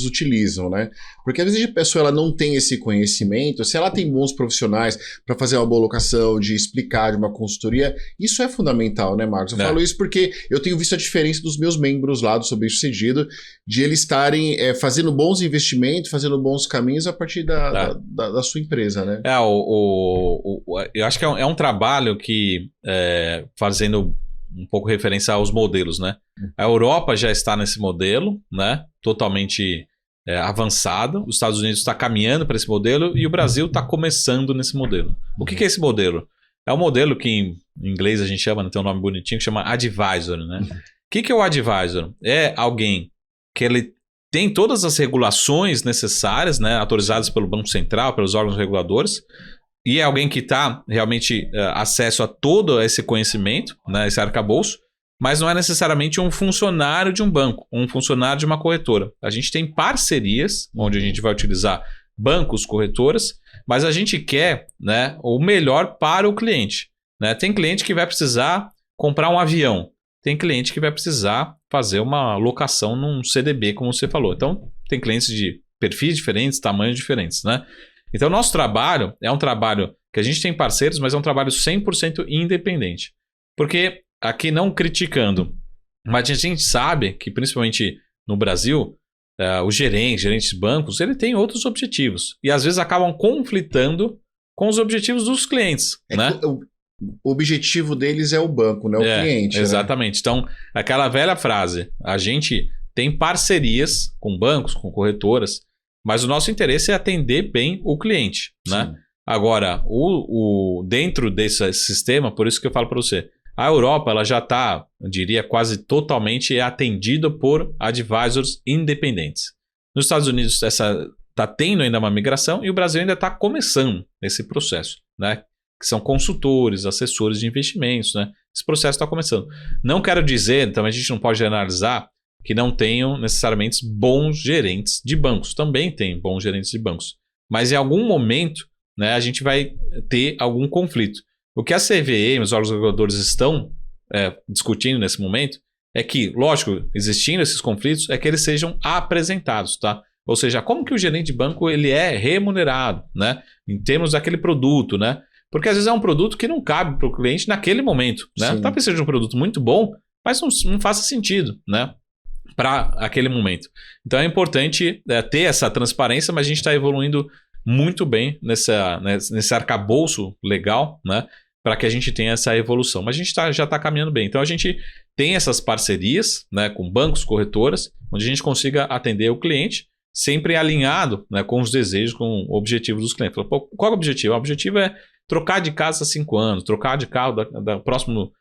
utilizam, né? Porque às vezes a pessoa ela não tem esse conhecimento, se ela tem bons profissionais para fazer uma boa locação, de explicar, de uma consultoria, isso é fundamental, né, Marcos? Eu falo isso porque eu tenho visto a diferença dos meus membros lá do Sou Bem Sucedido, de eles estarem fazendo bons investimentos, fazendo bons caminhos a partir da sua empresa, né? Eu acho que é um trabalho que, fazendo um pouco referência aos modelos, né? A Europa já está nesse modelo, né? Totalmente avançado. Os Estados Unidos está caminhando para esse modelo e o Brasil está começando nesse modelo. O que é esse modelo? É um modelo que em inglês a gente chama, tem um nome bonitinho, que chama advisor, né? O que é o advisor? É alguém que ele tem todas as regulações necessárias, né, autorizadas pelo Banco Central, pelos órgãos reguladores, e é alguém que está realmente acesso a todo esse conhecimento, né, esse arcabouço, mas não é necessariamente um funcionário de um banco, um funcionário de uma corretora. A gente tem parcerias, onde a gente vai utilizar bancos, corretoras, mas a gente quer, né, o melhor para o cliente. Né? Tem cliente que vai precisar comprar um avião, tem cliente que vai precisar fazer uma locação num CDB, como você falou. Então, tem clientes de perfis diferentes, tamanhos diferentes, né? Então, nosso trabalho é um trabalho que a gente tem parceiros, mas é um trabalho 100% independente. Porque, aqui não criticando, mas a gente sabe que, principalmente no Brasil, os gerentes de bancos, ele tem outros objetivos. E, às vezes, acabam conflitando com os objetivos dos clientes, né? O objetivo deles é o banco, né? O cliente. Exatamente. Né? Então, aquela velha frase, a gente tem parcerias com bancos, com corretoras, mas o nosso interesse é atender bem o cliente. Né? Agora, dentro desse sistema, por isso que eu falo para você, a Europa ela já está, eu diria, quase totalmente atendida por advisors independentes. Nos Estados Unidos, está tendo ainda uma migração e o Brasil ainda está começando esse processo, né? Que são consultores, assessores de investimentos, né? Esse processo está começando. Não quero dizer, também a gente não pode generalizar, que não tenham necessariamente bons gerentes de bancos. Também tem bons gerentes de bancos. Mas em algum momento, né, a gente vai ter algum conflito. O que a CVM, os órgãos reguladores estão discutindo nesse momento, é que, lógico, existindo esses conflitos, é que eles sejam apresentados, tá? Ou seja, como que o gerente de banco ele é remunerado, né? Em termos daquele produto, né? Porque às vezes é um produto que não cabe para o cliente naquele momento, né? Talvez seja um produto muito bom, mas não faça sentido, né? Para aquele momento. Então é importante ter essa transparência, mas a gente está evoluindo muito bem nesse arcabouço legal, né? Para que a gente tenha essa evolução. Mas a gente já está caminhando bem. Então a gente tem essas parcerias, né, com bancos, corretoras, onde a gente consiga atender o cliente, sempre alinhado, né, com os desejos, com o objetivo dos clientes. Qual é o objetivo? O objetivo é trocar de casa há 5 anos, trocar de carro da próximo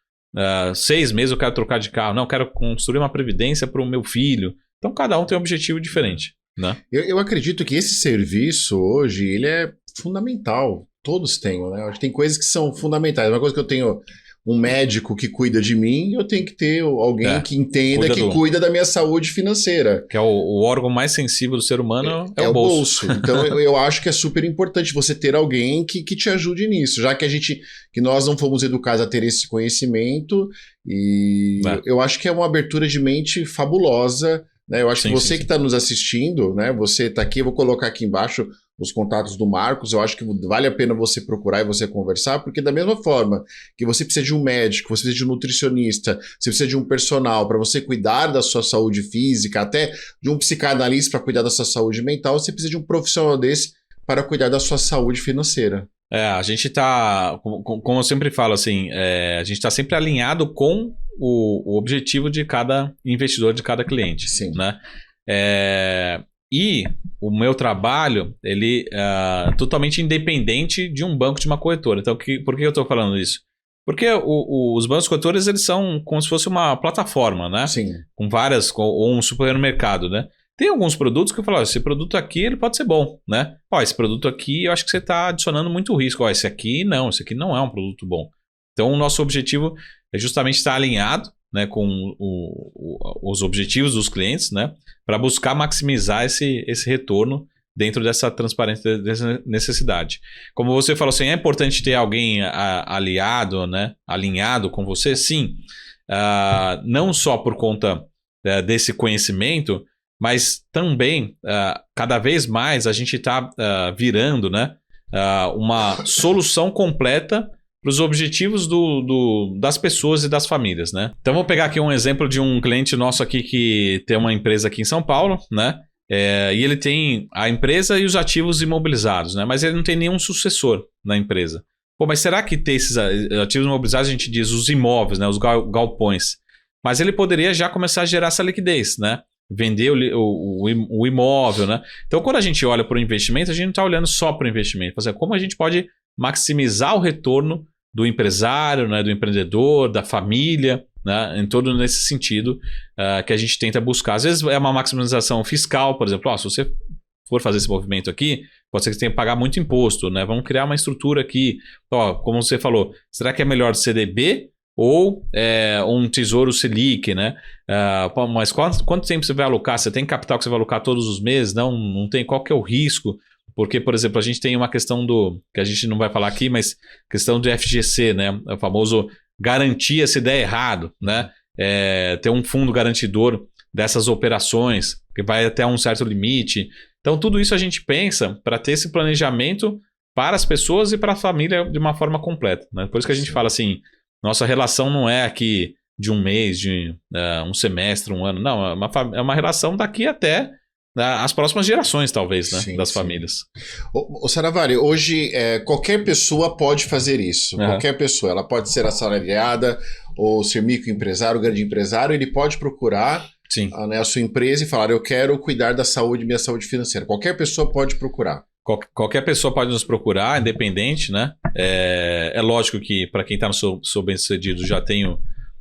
6 meses eu quero trocar de carro. Não, eu quero construir uma previdência para o meu filho. Então, cada um tem um objetivo diferente. Né? Eu acredito que esse serviço hoje, ele é fundamental. Todos têm, né? Acho que tem coisas que são fundamentais. Uma coisa que eu tenho um médico que cuida de mim, eu tenho que ter alguém que entenda, cuida da minha saúde financeira. Que é o órgão mais sensível do ser humano, é o bolso. Então eu acho que é super importante você ter alguém que te ajude nisso, já que nós não fomos educados a ter esse conhecimento, e eu acho que é uma abertura de mente fabulosa, né? Eu acho que você que está nos assistindo, né? Você está aqui, eu vou colocar aqui embaixo os contatos do Marcos, eu acho que vale a pena você procurar e você conversar, porque da mesma forma que você precisa de um médico, você precisa de um nutricionista, você precisa de um personal para você cuidar da sua saúde física, até de um psicanalista para cuidar da sua saúde mental, você precisa de um profissional desse para cuidar da sua saúde financeira. A gente está, como eu sempre falo, assim, a gente está sempre alinhado com o objetivo de cada investidor, de cada cliente. Sim. Né? E o meu trabalho, ele é totalmente independente de um banco, de uma corretora. Então, por que eu estou falando isso? Porque os bancos corretores, eles são como se fosse uma plataforma, né? Sim. Com várias, ou um supermercado, né? Tem alguns produtos que eu falo, esse produto aqui, ele pode ser bom, né? Esse produto aqui, eu acho que você está adicionando muito risco. Esse aqui não é um produto bom. Então, o nosso objetivo é justamente estar alinhado, né, com os objetivos dos clientes, né, para buscar maximizar esse retorno dentro dessa transparência, dessa necessidade. Como você falou assim, é importante ter alguém aliado, né, alinhado com você? Sim, não só por conta desse conhecimento, mas também, cada vez mais, a gente está virando, né, uma solução completa para os objetivos das pessoas e das famílias, né? Então, vou pegar aqui um exemplo de um cliente nosso aqui que tem uma empresa aqui em São Paulo, né? E ele tem a empresa e os ativos imobilizados, né? Mas ele não tem nenhum sucessor na empresa. Pô, mas será que ter esses ativos imobilizados, a gente diz os imóveis, né? Os galpões. Mas ele poderia já começar a gerar essa liquidez, né? Vender o imóvel, né? Então, quando a gente olha para o investimento, a gente não está olhando só para o investimento. Como a gente pode maximizar o retorno do empresário, né? Do empreendedor, da família, né? Em todo nesse sentido que a gente tenta buscar. Às vezes é uma maximização fiscal, por exemplo. Se você for fazer esse movimento aqui, pode ser que você tenha que pagar muito imposto, né? Vamos criar uma estrutura aqui. Como você falou, será que é melhor CDB ou um tesouro Selic, né? Mas quanto tempo você vai alocar? Você tem capital que você vai alocar todos os meses? Não tem. Qual que é o risco? Porque, por exemplo, a gente tem uma questão que a gente não vai falar aqui, mas questão do FGC, né? O famoso garantia se der errado, né? Ter um fundo garantidor dessas operações, que vai até um certo limite. Então, tudo isso a gente pensa para ter esse planejamento para as pessoas e para a família de uma forma completa, né? Por isso que a gente fala assim, nossa relação não é aqui de um mês, de um semestre, um ano. Não, é uma relação daqui até as próximas gerações, talvez, né? Das famílias. Ô Saravari, hoje qualquer pessoa pode fazer isso. Qualquer pessoa. Ela pode ser assalariada ou ser microempresário, grande empresário. Ele pode procurar a sua empresa e falar, eu quero cuidar da saúde, minha saúde financeira. Qualquer pessoa pode procurar. Qualquer pessoa pode nos procurar, independente, né? É lógico que para quem está no Sou Bem-Sucedido já tem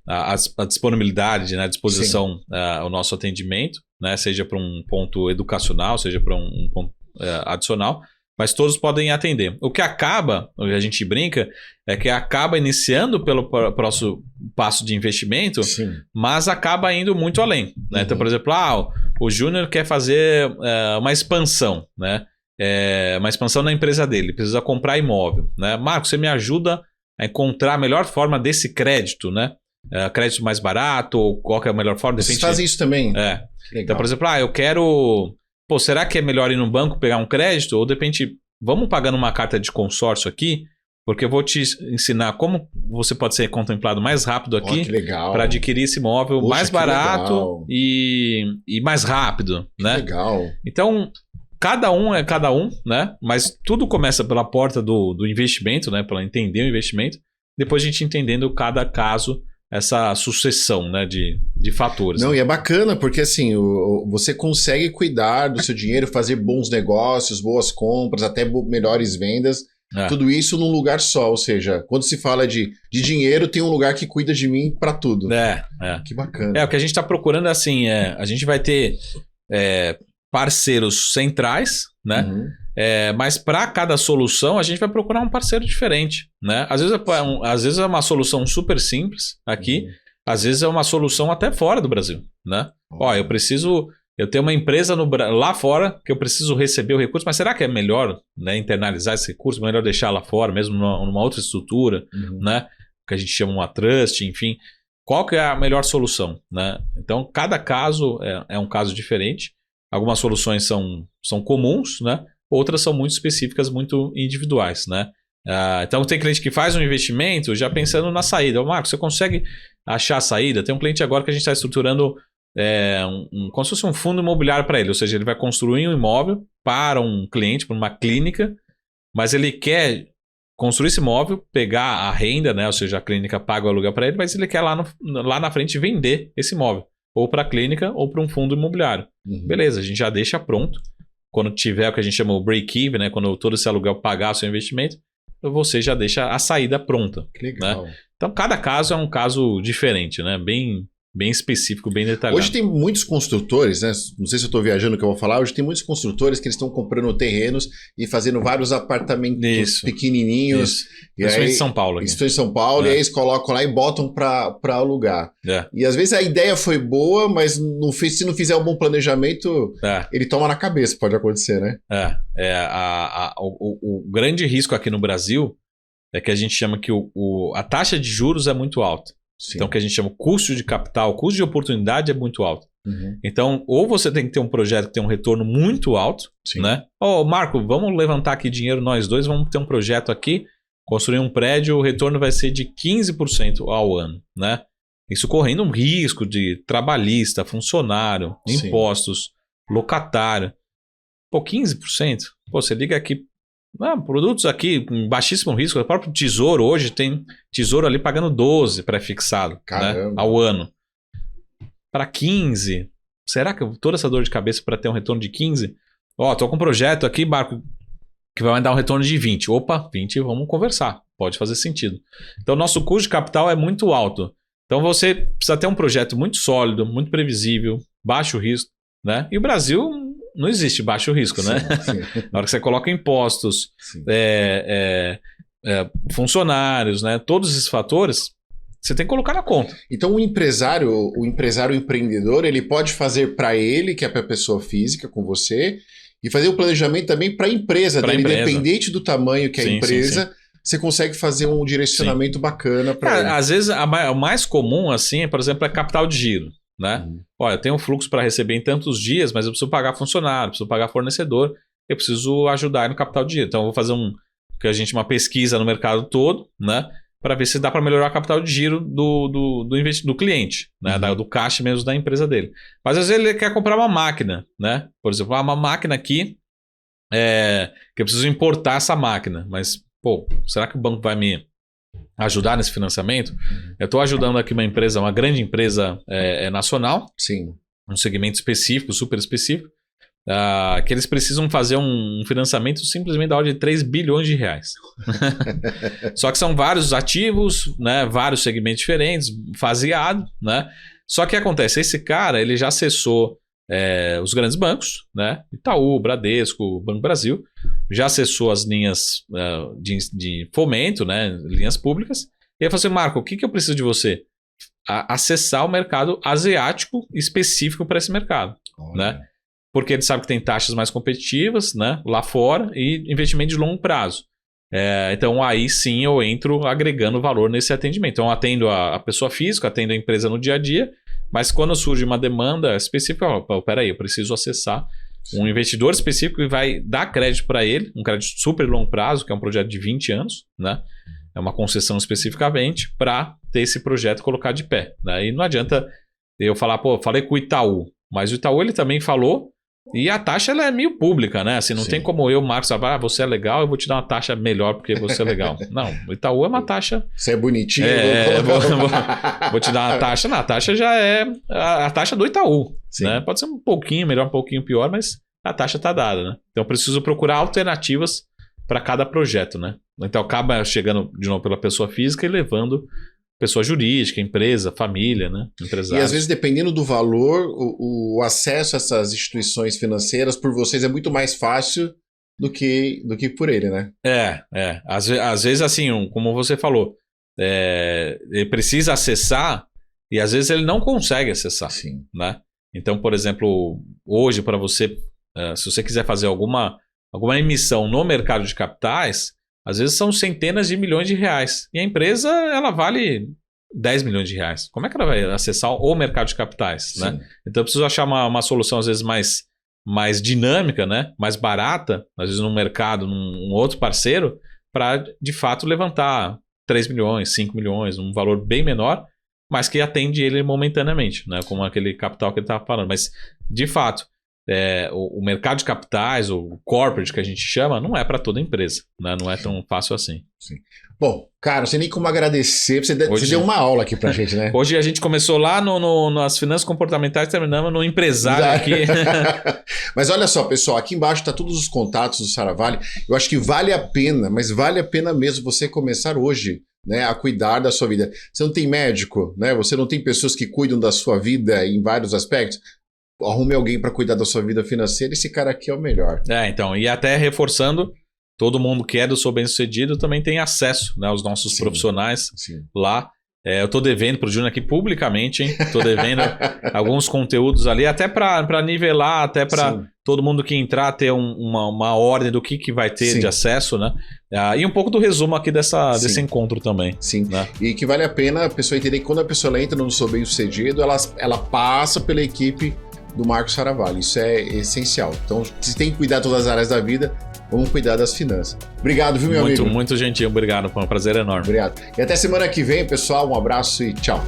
a disponibilidade, né, à disposição o nosso atendimento, né? Seja para um ponto educacional, seja para um ponto adicional, mas todos podem atender. O que a gente brinca, é que acaba iniciando pelo próximo passo de investimento, mas acaba indo muito além, né? Então, por exemplo, o Júnior quer fazer uma expansão, né? Uma expansão na empresa dele, precisa comprar imóvel, né? Marcos, você me ajuda a encontrar a melhor forma desse crédito, né? Crédito mais barato, ou qual que é a melhor forma? Vocês fazem isso também? Então, por exemplo, eu quero... será que é melhor ir no banco pegar um crédito? Ou de repente, vamos pagando uma carta de consórcio aqui, porque eu vou te ensinar como você pode ser contemplado mais rápido aqui para adquirir esse imóvel mais barato e mais rápido, né? Legal. Então, cada um é cada um, né? Mas tudo começa pela porta do investimento, né? Para entender o investimento. Depois a gente entendendo cada caso, essa sucessão, né, de fatores. Não, e é bacana porque assim, você consegue cuidar do seu dinheiro, fazer bons negócios, boas compras, até melhores vendas, tudo isso num lugar só. Ou seja, quando se fala de dinheiro, tem um lugar que cuida de mim para tudo. Que bacana. O que a gente está procurando é assim, a gente vai ter parceiros centrais, né? Mas para cada solução a gente vai procurar um parceiro diferente, né? Às vezes é uma solução super simples aqui, às vezes é uma solução até fora do Brasil, né? Eu tenho uma empresa lá fora que eu preciso receber o recurso, mas será que é melhor, né, internalizar esse recurso, melhor deixar lá fora, mesmo numa outra estrutura, né? Que a gente chama uma trust, enfim. Qual que é a melhor solução, né? Então, cada caso é um caso diferente. Algumas soluções são comuns, né? Outras são muito específicas, muito individuais, né? Então, tem cliente que faz um investimento já pensando na saída. Marcos, você consegue achar a saída? Tem um cliente agora que a gente está estruturando como se fosse um fundo imobiliário para ele. Ou seja, ele vai construir um imóvel para um cliente, para uma clínica, mas ele quer construir esse imóvel, pegar a renda, né? Ou seja, a clínica paga o aluguel para ele, mas ele quer lá na frente vender esse imóvel. Ou para a clínica ou para um fundo imobiliário. Beleza, a gente já deixa pronto. Quando tiver o que a gente chama o break-even, né? Quando todo esse aluguel pagar o seu investimento, você já deixa a saída pronta. Que legal. Né? Então, cada caso é um caso diferente, né? Bem bem específico, bem detalhado. Hoje tem muitos construtores, né? Não sei se eu estou viajando o que eu vou falar. Hoje tem muitos construtores que eles estão comprando terrenos e fazendo vários apartamentos pequenininhos. Isso. Principalmente em São Paulo. Estou em São Paulo, e aí eles colocam lá e botam para alugar. E às vezes a ideia foi boa, mas se não fizer um bom planejamento, ele toma na cabeça, pode acontecer, né? O grande risco aqui no Brasil é que a gente chama que a taxa de juros é muito alta. Sim. Então, o que a gente chama custo de capital, custo de oportunidade é muito alto. Então, ou você tem que ter um projeto que tem um retorno muito alto, né? Marco, vamos levantar aqui dinheiro nós dois, vamos ter um projeto aqui, construir um prédio, o retorno vai ser de 15% ao ano, né? Isso correndo um risco de trabalhista, funcionário, impostos, locatário. 15%? Você liga aqui, produtos aqui com baixíssimo risco, o próprio Tesouro hoje tem Tesouro ali pagando 12 pré-fixado, né, ao ano. Para 15, será que toda essa dor de cabeça para ter um retorno de 15? Tô com um projeto aqui, Marco, que vai dar um retorno de 20. Opa, 20, vamos conversar, pode fazer sentido. Então, nosso custo de capital é muito alto. Então, você precisa ter um projeto muito sólido, muito previsível, baixo risco, né? E o Brasil não existe baixo risco, né? Sim. Na hora que você coloca impostos, funcionários, né? Todos esses fatores, você tem que colocar na conta. Então, o empreendedor, ele pode fazer para ele, que é para a pessoa física, com você, e fazer o planejamento também para a empresa dele, independente do tamanho que é a empresa. Você consegue fazer um direcionamento bacana para ele. Às vezes, o mais comum, assim, por exemplo, é capital de giro. Né? Olha, eu tenho um fluxo para receber em tantos dias, mas eu preciso pagar funcionário, preciso pagar fornecedor, eu preciso ajudar no capital de giro. Então, eu vou fazer uma pesquisa no mercado todo, né? Para ver se dá para melhorar o capital de giro do cliente, né? Do caixa mesmo da empresa dele. Mas às vezes ele quer comprar uma máquina, né? Por exemplo, uma máquina aqui que eu preciso importar essa máquina, mas será que o banco vai me ajudar nesse financiamento? Eu estou ajudando aqui uma grande empresa nacional, um segmento específico, super específico, que eles precisam fazer um financiamento simplesmente da ordem de 3 bilhões de reais. Só que são vários ativos, né, vários segmentos diferentes, faseado, né? Só que acontece, esse cara ele já acessou os grandes bancos, né? Itaú, Bradesco, Banco Brasil, já acessou as linhas de fomento, né? Linhas públicas, e aí falou assim: Marco, o que eu preciso de você? Acessar o mercado asiático específico para esse mercado, né? Porque ele sabe que tem taxas mais competitivas, né? Lá fora, e investimento de longo prazo. Então aí sim eu entro agregando valor nesse atendimento. Então eu atendo a pessoa física, atendo a empresa no dia a dia, mas quando surge uma demanda específica, peraí, eu preciso acessar um investidor específico que vai dar crédito para ele, um crédito super longo prazo, que é um projeto de 20 anos, né? É uma concessão especificamente para ter esse projeto colocar de pé, né? E não adianta eu falar, falei com o Itaú, mas o Itaú ele também falou, e a taxa ela é meio pública, né? Assim, não tem como eu, Marcos, você é legal, eu vou te dar uma taxa melhor porque você é legal. Não, o Itaú é uma taxa... Você é bonitinho. Vou te dar uma taxa. Não, a taxa já é a taxa do Itaú, né? Pode ser um pouquinho melhor, um pouquinho pior, mas a taxa está dada, né? Então eu preciso procurar alternativas para cada projeto, né? Então acaba chegando de novo pela pessoa física e levando pessoa jurídica, empresa, família, né? Empresário. E às vezes, dependendo do valor, o acesso a essas instituições financeiras por vocês é muito mais fácil do que por ele, né? Às vezes, assim, como você falou, ele precisa acessar e às vezes ele não consegue acessar, né? Então, por exemplo, hoje para você, se você quiser fazer alguma emissão no mercado de capitais, às vezes são centenas de milhões de reais. E a empresa, ela vale 10 milhões de reais. Como é que ela vai acessar o mercado de capitais, né? Então eu preciso achar uma solução, às vezes, mais dinâmica, né? Mais barata, às vezes num mercado, num outro parceiro, para, de fato, levantar 3 milhões, 5 milhões, um valor bem menor, mas que atende ele momentaneamente, né? Como aquele capital que ele estava falando. Mas, de fato, o mercado de capitais, o corporate que a gente chama, não é para toda empresa, né? Não é tão fácil assim. Bom, cara, não sei nem como agradecer. Você deu uma aula aqui pra gente, né? Hoje a gente começou lá nas finanças comportamentais, terminamos no empresário aqui. Mas olha só, pessoal, aqui embaixo tá todos os contatos do Saravalli. Eu acho que vale a pena, mas vale a pena mesmo você começar hoje né, a cuidar da sua vida. Você não tem médico, né? Você não tem pessoas que cuidam da sua vida em vários aspectos. Arrume alguém para cuidar da sua vida financeira, esse cara aqui é o melhor. Então, e até reforçando, todo mundo que é do Sou Bem-Sucedido também tem acesso, né, aos nossos profissionais lá. Eu tô devendo pro Júnior aqui publicamente, hein? Tô devendo alguns conteúdos ali, até para nivelar, até para todo mundo que entrar ter uma ordem do que vai ter de acesso, né? E um pouco do resumo aqui desse encontro também. Sim, né? E que vale a pena a pessoa entender que quando a pessoa entra no Sou Bem-Sucedido, ela passa pela equipe do Marcos Saravalho. Isso é essencial. Então, se tem que cuidar de todas as áreas da vida, vamos cuidar das finanças. Obrigado, viu, meu amigo? Muito gentil, obrigado. Foi um prazer enorme. Obrigado. E até semana que vem, pessoal. Um abraço e tchau.